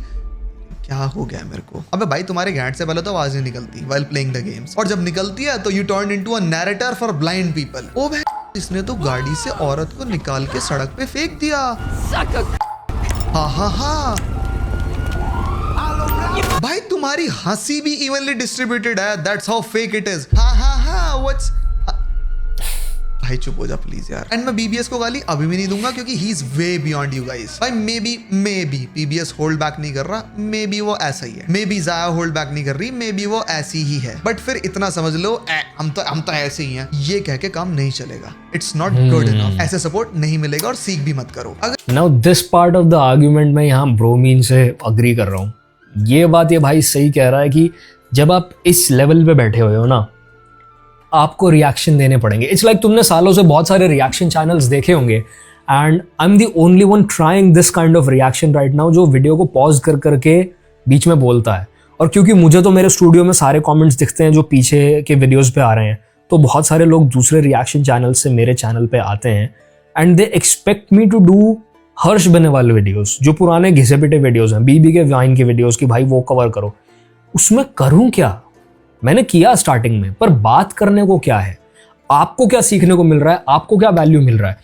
क्या हो गया मेरे को? अबे भाई, तुम्हारे गैट से पहले तो आवाज नहीं निकलती while playing the games, और जब निकलती है तो you turn into a narrator for blind people. ओ भाई, इसने तो गाड़ी से औरत को निकाल के सड़क पे फेंक दिया. हा. भाई तुम्हारी हंसी भी इवनली डिस्ट्रीब्यूटेड है. That's how fake it is. हा. What's भाई चुप हो जा प्लीज यार। एंड मैं बीबीएस को गाली अभी भी नहीं दूंगा क्योंकि he is way beyond you guys. भाई maybe BBS hold back नहीं कर रहा, मे बी वो ऐसा ही है, maybe Jaya hold back नहीं कर रही, मे बी वो ऐसी ही है, बट फिर इतना समझ लो हम तो ऐसे ही हैं, ये कह के काम नहीं चलेगा। इट्स नॉट गुड इनफ, ऐसे सपोर्ट नहीं मिलेगा और सीख भी मत करो। अगर now this part of the argument में यहाँ ब्रोमीन से अग्री कर रहा हूँ। ये बात ये भाई सही कह रहा है कि जब आप इस लेवल पे बैठे हुए हो ना, आपको रिएक्शन देने पड़ेंगे। इट्स लाइक तुमने सालों से बहुत सारे रिएक्शन चैनल्स देखे होंगे and I am the only one trying this kind of reaction right now, जो वीडियो को पॉज कर करके बीच में बोलता है। और क्योंकि मुझे तो मेरे स्टूडियो में सारे कमेंट्स दिखते हैं जो पीछे के वीडियोस पे आ रहे हैं, तो बहुत सारे लोग दूसरे रिएक्शन चैनल से मेरे चैनल पे आते हैं and they expect me to do Harsh Beniwal videos, जो पुराने घिसे पिटे वीडियोस हैं, बीबी के वाइन के वीडियोस की भाई वो कवर करो। उसमें करूं क्या? मैंने किया स्टार्टिंग में, पर बात करने को क्या है? आपको क्या सीखने को मिल रहा है? आपको क्या वैल्यू मिल रहा है?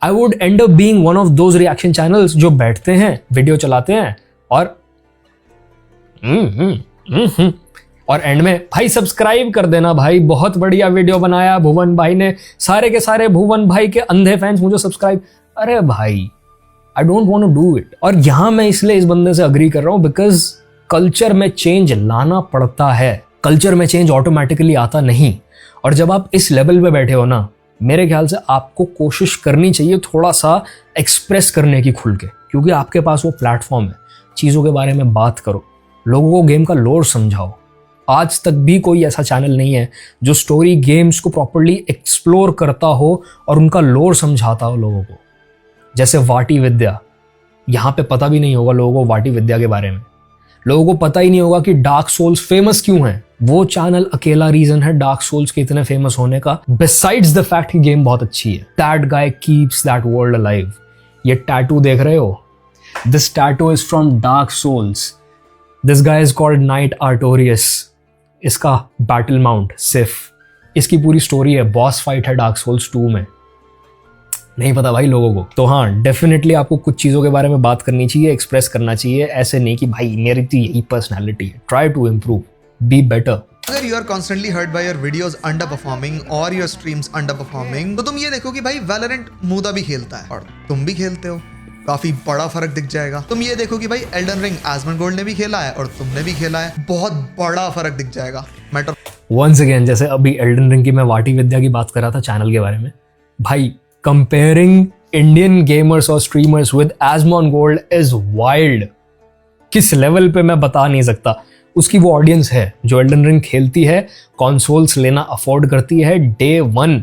I would and up being one of those reaction channels जो बैठते हैं, वीडियो चलाते हैं और और एंड में भाई सब्सक्राइब कर देना भाई, बहुत बढ़िया वीडियो बनाया भुवन भाई ने, सारे के सारे भुवन भाई के अंधे फैंस मुझे सब्सक्राइब। अरे भाई I don't want to do it. और यहां मैं इसलिए इस बंदे से अग्री कर रहा हूं बिकॉज कल्चर में चेंज लाना पड़ता है। कल्चर में चेंज ऑटोमेटिकली आता नहीं। और जब आप इस लेवल पे बैठे हो ना, मेरे ख्याल से आपको कोशिश करनी चाहिए थोड़ा सा एक्सप्रेस करने की खुल के, क्योंकि आपके पास वो प्लेटफॉर्म है। चीज़ों के बारे में बात करो, लोगों को गेम का लोर समझाओ। आज तक भी कोई ऐसा चैनल नहीं है जो स्टोरी गेम्स को प्रॉपर्ली एक्सप्लोर करता हो और उनका लोर समझाता हो लोगों को। जैसे वाटी विद्या, यहाँ पे पता भी नहीं होगा लोगों को वाटी विद्या के बारे में। लोगों को पता ही नहीं होगा कि डार्क सोल्स फेमस क्यों है। वो चैनल अकेला रीजन है डार्क सोल्स के इतने फेमस होने का, बिसाइड्स द फैक्ट कि गेम बहुत अच्छी है। That guy keeps that world alive. ये टैटू देख रहे हो? This tattoo is from Dark Souls. This guy is called Knight Artorias. इसका बैटल माउंट सिफ, इसकी पूरी स्टोरी है, बॉस फाइट है डार्क सोल्स 2 में। नहीं पता भाई लोगों को। तो हाँ, डेफिनेटली आपको कुछ चीज़ों के बारे में बात करनी चाहिए, एक्सप्रेस करना चाहिए। ऐसे नहीं कि भाई मेरी तो यही पर्सनैलिटी है। Try to improve, be better. अगर you are constantly hurt by your videos underperforming और योर स्ट्रीम्स अंडर परफॉर्मिंग, तो तुम ये देखो कि भाई वैलोरेंट मूदा भी खेलता है और तुम भी खेलते हो, काफी बड़ा फर्क दिख जाएगा। तुम ये देखो कि भाई एल्डन रिंग एस्मंडगोल्ड ने भी खेला है और तुमने भी खेला है, बहुत बड़ा फर्क दिख जाएगा। मैटर वंस अगेन, जैसे अभी एल्डन रिंग की मैं वाटी विद्या की बात कर रहा था चैनल के बारे में, भाई कंपेयरिंग इंडियन गेमर्स और स्ट्रीमर्स विद एस्मंडगोल्ड इज वाइल्ड। किस लेवल पे मैं बता नहीं सकता। उसकी वो ऑडियंस है जो एल्डन रिंग खेलती है, कंसोल्स लेना अफोर्ड करती है, डे 1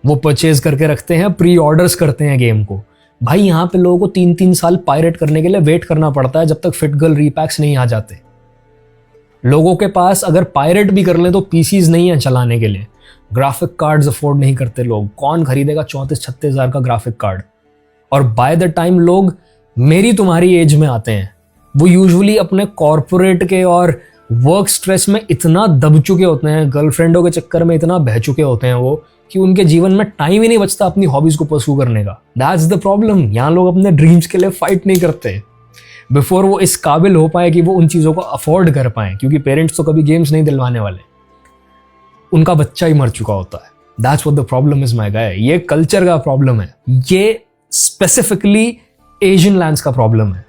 वो परचेज करके रखते हैं, प्री ऑर्डर्स करते हैं गेम को। भाई यहाँ पे लोगों को 3-3 साल पायरेट करने के लिए वेट करना पड़ता है जब तक फिट गर्ल रीपैक्स नहीं आ जाते। लोगों के पास अगर पायरेट भी कर ले तो पीसीज नहीं है चलाने के लिए, ग्राफिक कार्ड्स अफोर्ड नहीं करते लोग। कौन खरीदेगा 34-36 हज़ार का ग्राफिक कार्ड? और बाय द टाइम लोग मेरी तुम्हारी एज में आते हैं, वो यूजुअली अपने कॉर्पोरेट के और वर्क स्ट्रेस में इतना दब चुके होते हैं, गर्लफ्रेंडों के चक्कर में इतना बह चुके होते हैं वो, कि उनके जीवन में टाइम ही नहीं बचता अपनी हॉबीज को परस्यू करने का। That's the problem. यहाँ लोग अपने ड्रीम्स के लिए फाइट नहीं करते बिफोर वो इस काबिल हो पाए कि वो उन चीज़ों को अफोर्ड कर पाए, क्योंकि पेरेंट्स तो कभी गेम्स नहीं दिलवाने वाले, उनका बच्चा ही मर चुका होता है। That's what the problem is my guy. ये कल्चर का प्रॉब्लम है, ये स्पेसिफिकली एशियन लैंड्स का प्रॉब्लम है।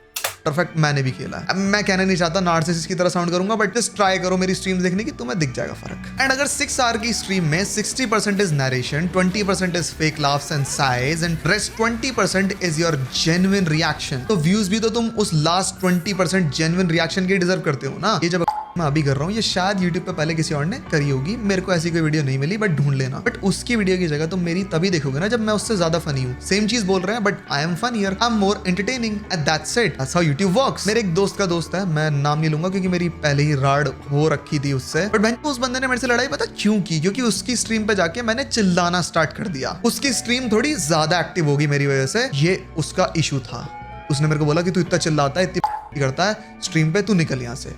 परफेक्ट मैंने भी खेला है। अब मैं कहना नहीं चाहता नार्सिसिस्ट की तरह साउंड करूंगा, बट जस्ट ट्राई करो मेरी स्ट्रीम्स देखने की, तुम्हें दिख जाएगा फर्क। एंड अगर 6 आवर की स्ट्रीम में 60% is narration, 20% is fake laughs and size and rest 20% is your genuine reaction, तो व्यूज भी तो तुम उस लास्ट 20% जेन्युइन रिएक्शन के डिजर्व करते हो ना। ये जब मैं अभी कर रहा हूँ, ये शायद YouTube पे पहले किसी और ने करी होगी, मेरे को ऐसी कोई वीडियो नहीं मिली, बट ढूंढ लेना। बट उसकी वीडियो की जगह तुम मेरी तभी देखोगे ना जब मैं उससे ज्यादा फनी हूँ। सेम चीज बोल रहे हैं but I am funnier, I am more entertaining and that's it. That's how YouTube works. मेरे एक दोस्त का दोस्त है, मैं नाम नहीं लूंगा क्योंकि मेरी पहले ही राड हो रखी थी उससे, बट बहन उस बंदे ने मेरे से लड़ाई पता क्यों की? क्योंकि उसकी स्ट्रीम पे जाके मैंने चिल्लाना स्टार्ट कर दिया। उसकी स्ट्रीम थोड़ी ज्यादा एक्टिव होगी मेरी वजह से, ये उसका इशू था। उसने मेरे को बोला कि तू इतना चिल्लाता है, इतनी करता है स्ट्रीम पे, तू निकल यहाँ से।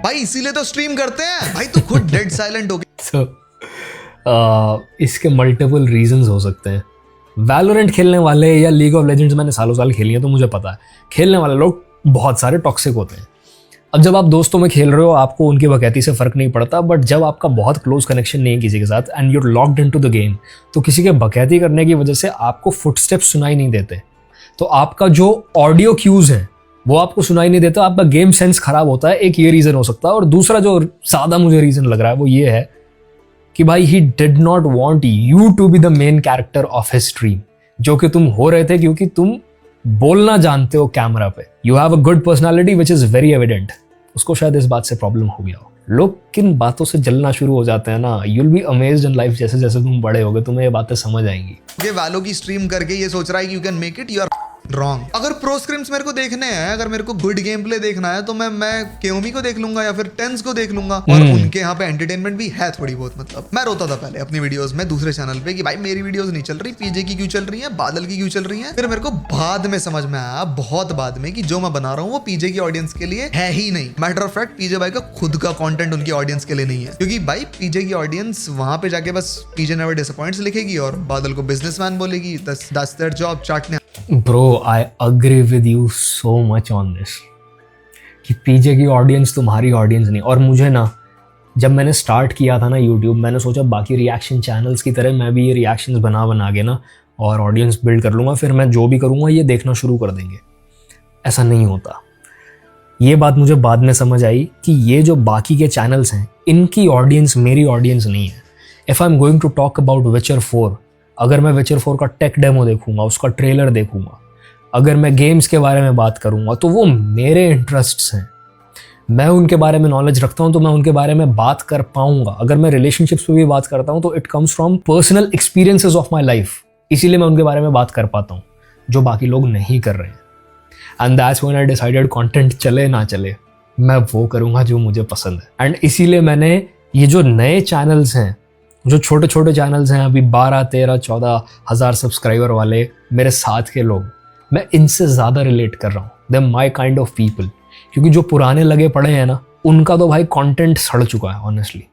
भाई इसीलिए तो स्ट्रीम करते हैं भाई, तू खुद डेड साइलेंट हो गया। So, इसके मल्टीपल रीजंस हो सकते हैं। वैलोरेंट खेलने वाले या लीग ऑफ लेजेंड्स मैंने सालों साल खेली है तो मुझे पता है, खेलने वाले लोग बहुत सारे टॉक्सिक होते हैं। अब जब आप दोस्तों में खेल रहे हो आपको उनकी बकैती से फ़र्क नहीं पड़ता, बट जब आपका बहुत क्लोज कनेक्शन नहीं है किसी के साथ and you're locked into the game, तो किसी के बकैती करने की वजह से आपको फुटस्टेप्स सुनाई नहीं देते, तो आपका जो ऑडियो क्यूज़ है वो आपको सुनाई नहीं देता, आपका गेम सेंस खराब होता है। एक ये रीज़न हो सकता है। और दूसरा जो ज़्यादा मुझे रीज़न लग रहा है वो ये है कि भाई he did not want you to be the main character of his stream, जो कि तुम हो रहे थे क्योंकि तुम बोलना जानते हो कैमरा पे। You have a good personality which is very evident. उसको शायद इस बात से प्रॉब्लम हो गया हो। लोग किन बातों से जलना शुरू हो जाते हैं ना, you'll be amazed in life. जैसे जैसे तुम बड़े होगे तुम्हें ये बातें समझ आएंगी। ये वालों की स्ट्रीम करके ये सोच रहा है कि you can make it, you are wrong. अगर प्रो स्क्रिम्स मेरे को देखने हैं, अगर मेरे को गुड गेम प्ले देखना है तो मैं केओमी को देख लूंगा या फिर टेंस को देख लूंगा। और उनके यहाँ पे एंटरटेनमेंट भी है थोड़ी बहुत। मतलब मैं रोता था पहले अपनी वीडियोस में दूसरे चैनल पे कि भाई मेरी वीडियोस नहीं चल रही, पीजे की क्यों चल रही है, बादल की क्यों चल रही है। फिर मेरे को बाद में समझ में आया, बहुत बाद में, कि जो मैं बना रहा हूँ वो पीजे की ऑडियंस के लिए है ही नहीं। मैटर ऑफ फैक्ट पीजे भाई का खुद का कंटेंट उनकी ऑडियंस के लिए नहीं है, क्योंकि भाई पीजे की ऑडियंस वहां पे जाके बस पीजे नेवर डिसअपॉइंट्स लिखेगी और बादल को बिजनेसमैन बोलेगी। दैट्स देयर जॉब, चाटने। Bro I agree with you so much on this कि पीजे की ऑडियंस तुम्हारी ऑडियंस नहीं। और मुझे ना जब मैंने स्टार्ट किया था ना यूट्यूब, मैंने सोचा बाकी रिएक्शन चैनल्स की तरह मैं भी ये रिएक्शंस बना के ना और ऑडियंस बिल्ड कर लूँगा, फिर मैं जो भी करूँगा ये देखना शुरू कर देंगे। ऐसा नहीं होता। ये बात मुझे बाद में समझ आई कि ये जो बाकी के चैनल्स हैं इनकी ऑडियंस मेरी ऑडियंस नहीं है। If I am going to talk about Witcher 4, अगर मैं विचर 4 का टेक डेमो देखूंगा, उसका ट्रेलर देखूंगा, अगर मैं गेम्स के बारे में बात करूंगा तो वो मेरे इंटरेस्ट्स हैं। मैं उनके बारे में नॉलेज रखता हूं तो मैं उनके बारे में बात कर पाऊंगा। अगर मैं रिलेशनशिप्स पे भी बात करता हूं तो it comes from personal experiences of my life, इसीलिए मैं उनके बारे में बात कर पाता हूं जो बाकी लोग नहीं कर रहे हैं। And that's when I decided content चले ना चले मैं वो करूंगा जो मुझे पसंद है। एंड इसीलिए मैंने ये जो नए चैनल्स हैं, जो छोटे छोटे चैनल्स हैं अभी 12, 13, 14 हज़ार सब्सक्राइबर वाले मेरे साथ के लोग, मैं इनसे ज़्यादा रिलेट कर रहा हूँ। दे माई काइंड ऑफ पीपल। क्योंकि जो पुराने लगे पड़े हैं ना उनका तो भाई कंटेंट सड़ चुका है honestly.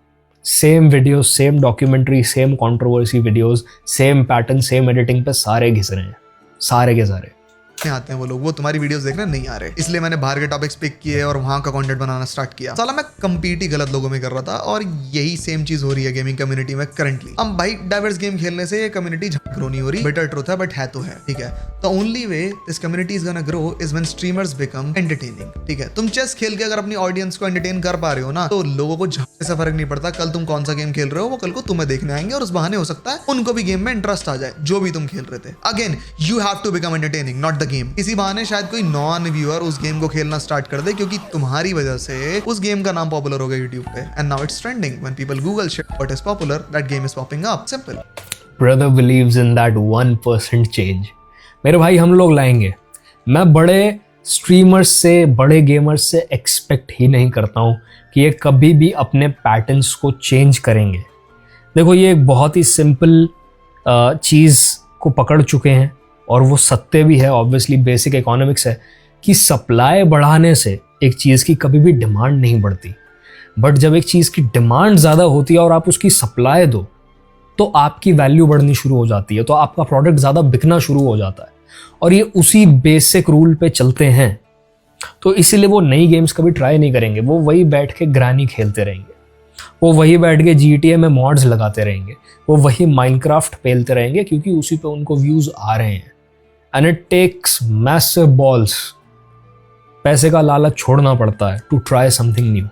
Same videos, same documentary, same controversy videos, same pattern, same editing पे सारे घिस रहे हैं, सारे के सारे आते हैं वो लोग। वो तुम्हारी वीडियोस देखने नहीं आ रहे, इसलिए मैंने बाहर के टॉपिक्स पिक किए और वहां का कंटेंट बनाना स्टार्ट किया। साला मैं कंपीट ही गलत लोगों में कर रहा था और यही सेम चीज हो रही है गेमिंग कम्युनिटी में करंटली। अब भाई डाइवर्स गेम खेलने से ये कम्युनिटी ग्रो नहीं हो रही, बिटर ट्रूथ है, बट है तो है, ठीक है। The only way this community is gonna grow is when streamers become entertaining, ठीक है। तुम चेस खेल के अगर अपनी ऑडियंस को एंटरटेन कर पा रहे हो ना, तो लोगों को झाड़ने से फर्क नहीं पड़ता कल तुम कौन सा गेम खेल रहे हो, वो कल को तुम्हें देखने आएंगे और उस बहाने हो सकता है उनको भी गेम में इंटरेस्ट आ जाए जो भी तुम खेल रहे थे। Again you have to become entertaining, not the game. इसी बहाने शायद कोई नॉन व्यूअर उस गेम को खेलना स्टार्ट कर दे क्योंकि तुम्हारी वजह से उस गेम का नाम पॉपुलर हो गया यूट्यूब पे। And now it's trending. When people Google shit what is popular, that game is popping up. Simple. Brother believes in that 1% change. मेरे भाई हम लोग लाएंगे। मैं बड़े स्ट्रीमर्स से, बड़े गेमर्स से एक्सपेक्ट ही नहीं करता हूँ कि ये कभी भी अपने पैटर्न्स को चेंज करेंगे। देखो ये एक बहुत ही सिंपल चीज़ को पकड़ चुके हैं और वो सत्य भी है, ऑब्वियसली बेसिक इकोनॉमिक्स है कि सप्लाई बढ़ाने से एक चीज़ की कभी भी डिमांड नहीं बढ़ती। बट जब एक चीज़ की डिमांड ज़्यादा होती है और आप उसकी सप्लाई दो तो आपकी वैल्यू बढ़नी शुरू हो जाती है, तो आपका प्रोडक्ट ज़्यादा बिकना शुरू हो जाता है। और ये उसी बेसिक रूल पे चलते हैं, तो इसीलिए वो नई गेम्स कभी ट्राई नहीं करेंगे। वो वही बैठ के ग्रानी खेलते रहेंगे, वो वही बैठ के GTA में मॉड्स लगाते रहेंगे, वो वही माइनक्राफ्ट पेलते रहेंगे क्योंकि उसी पे उनको व्यूज़ आ रहे हैं। And it takes massive balls, पैसे का लालच छोड़ना पड़ता है to try something new.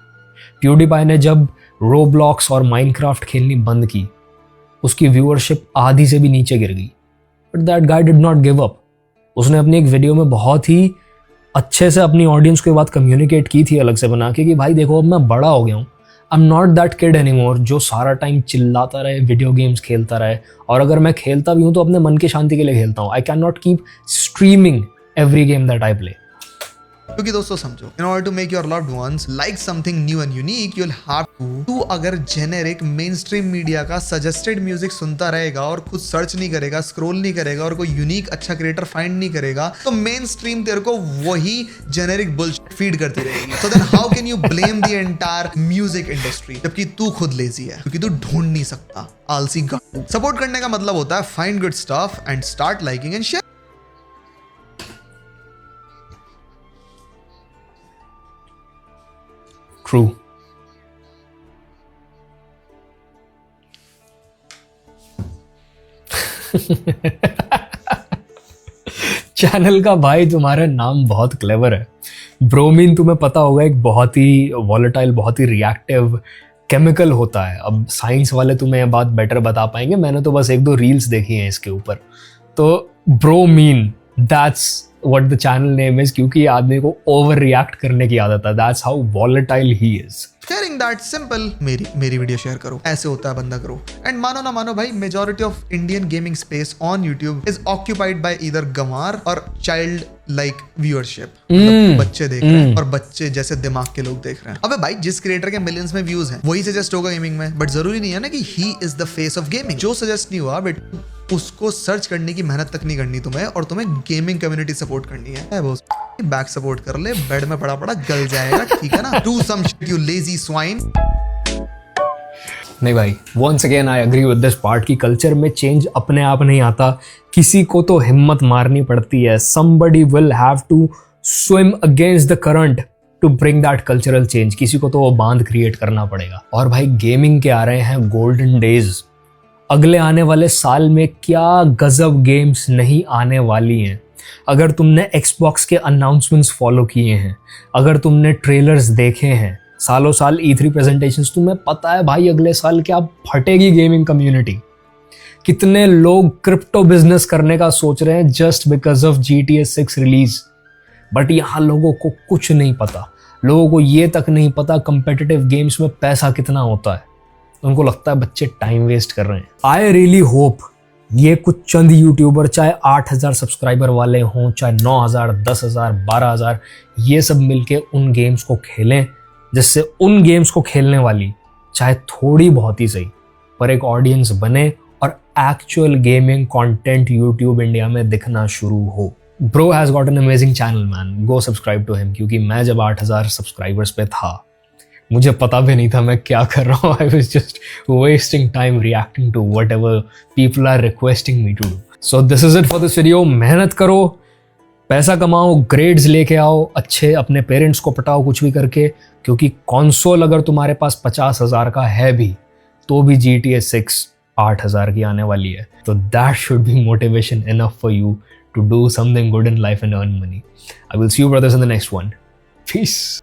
PewDiePie ने जब रोब्लॉक्स और माइनक्राफ्ट खेलनी बंद की उसकी व्यूअरशिप आधी से भी नीचे गिर गई, but that guy did not give up. उसने अपनी एक वीडियो में बहुत ही अच्छे से अपनी ऑडियंस के बात कम्युनिकेट की थी अलग से बना के कि भाई देखो अब मैं बड़ा हो गया हूँ, I am not that kid anymore जो सारा टाइम चिल्लाता रहे, वीडियो गेम्स खेलता रहे। और अगर मैं खेलता भी हूँ तो अपने मन की शांति के लिए खेलता हूँ। I can not keep streaming every game that I play. क्योंकि दोस्तों समझो, in order to make your loved ones like something new and unique, you'll have to अगर जेनेरिक मेन स्ट्रीम मीडिया का सजेस्टेड म्यूजिक सुनता रहेगा और खुद search नहीं करेगा, स्क्रॉल नहीं करेगा और कोई यूनिक अच्छा क्रिएटर फाइंड नहीं करेगा, तो मेन स्ट्रीम तेरे को वही जेनेरिक बुलशिट फीड करती रहेगी। So then how can you blame the entire music industry जबकि तू खुद लेजी है, क्योंकि तू ढूंढ नहीं सकता, आलसी गांडू। सपोर्ट करने का मतलब होता है find good stuff and start liking and share. True. Channel का भाई तुम्हारा नाम बहुत क्लेवर है। ब्रोमीन तुम्हें पता होगा एक बहुत ही वॉलेटाइल, बहुत ही रिएक्टिव केमिकल होता है। अब साइंस वाले तुम्हें ये बात बेटर बता पाएंगे, मैंने तो बस 1-2 रील्स देखी हैं इसके ऊपर। तो bromine, that's what the channel name is, क्योंकि ये आदमी को ओवर रिएक्ट करने की आदत है। That's how volatile he is. Sharing that simple, मेरी वीडियो शेयर करो, ऐसे होता है बंदा करो। एंड मानो ना मानो भाई, majority of Indian gaming space on YouTube is occupied by either गंवार और चाइल्ड लाइक व्यूअरशिप। बच्चे देख रहे हैं और बच्चे जैसे दिमाग के लोग देख रहे हैं। अबे भाई, जिस क्रिएटर के मिलियंस में व्यूज हैं वही सजेस्ट होगा गेमिंग में, बट जरूरी नहीं है ना कि he is the face of gaming. जो सजेस्ट नहीं हुआ बट उसको सर्च करने की मेहनत तक नहीं करनी तुम्हें, और तुम्हें गेमिंग कम्युनिटी सपोर्ट करनी है। वो बैक सपोर्ट कर ले, बेड में पड़ा पड़ा गल जाएगा, ठीक है ना। Do some shit you lazy swine. नहीं भाई, once again I agree with this part कि कल्चर में चेंज अपने आप नहीं आता, किसी को तो हिम्मत मारनी पड़ती है। somebody will have to swim against the current to bring that cultural change। किसी को तो वो बांध क्रिएट करना पड़ेगा। और भाई, गेमिंग के आ रहे हैं गोल्डन डेज। अगले आने वाले साल में क्या गजब गेम्स नहीं आने वाली हैं। अगर तुमने Xbox के अनाउंसमेंट्स फॉलो किए हैं, अगर तुमने ट्रेलर्स देखे हैं, सालों साल E3 प्रेजेंटेशंस, तुम्हें पता है भाई अगले साल क्या फटेगी गेमिंग कम्युनिटी। कितने लोग क्रिप्टो बिजनेस करने का सोच रहे हैं just because of GTA 6 release. But यहाँ लोगों को कुछ नहीं पता, लोगों को ये तक नहीं पता कम्पिटिटिव गेम्स में पैसा कितना होता है। उनको लगता है बच्चे टाइम वेस्ट कर रहे हैं। आई रियली होप ये कुछ चंद यूट्यूबर, चाहे 8,000 सब्सक्राइबर वाले हों, चाहे 9,000, 10,000, 12,000, ये सब मिलके उन गेम्स को खेलें जिससे उन गेम्स को खेलने वाली, चाहे थोड़ी बहुत ही सही, पर एक ऑडियंस बने और actual gaming content YouTube India में दिखना शुरू हो। Bro has got an amazing channel man, go subscribe to him. क्योंकि मैं जब 8,000 सब्सक्राइबर्स पे था, मुझे पता भी नहीं था मैं क्या कर रहा हूँ। I was just wasting time reacting to whatever people are requesting me to do. So this is it for this video. मेहनत करो, पैसा कमाओ, ग्रेड्स लेके आओ, अच्छे अपने पेरेंट्स को पटाओ कुछ भी करके, क्योंकि कंसोल अगर तुम्हारे पास 50,000 का है भी तो भी GTA 6 8,000 की आने वाली है। तो that should be motivation enough for you to do something good in life and earn money. I will see you brothers in the next one. Piece.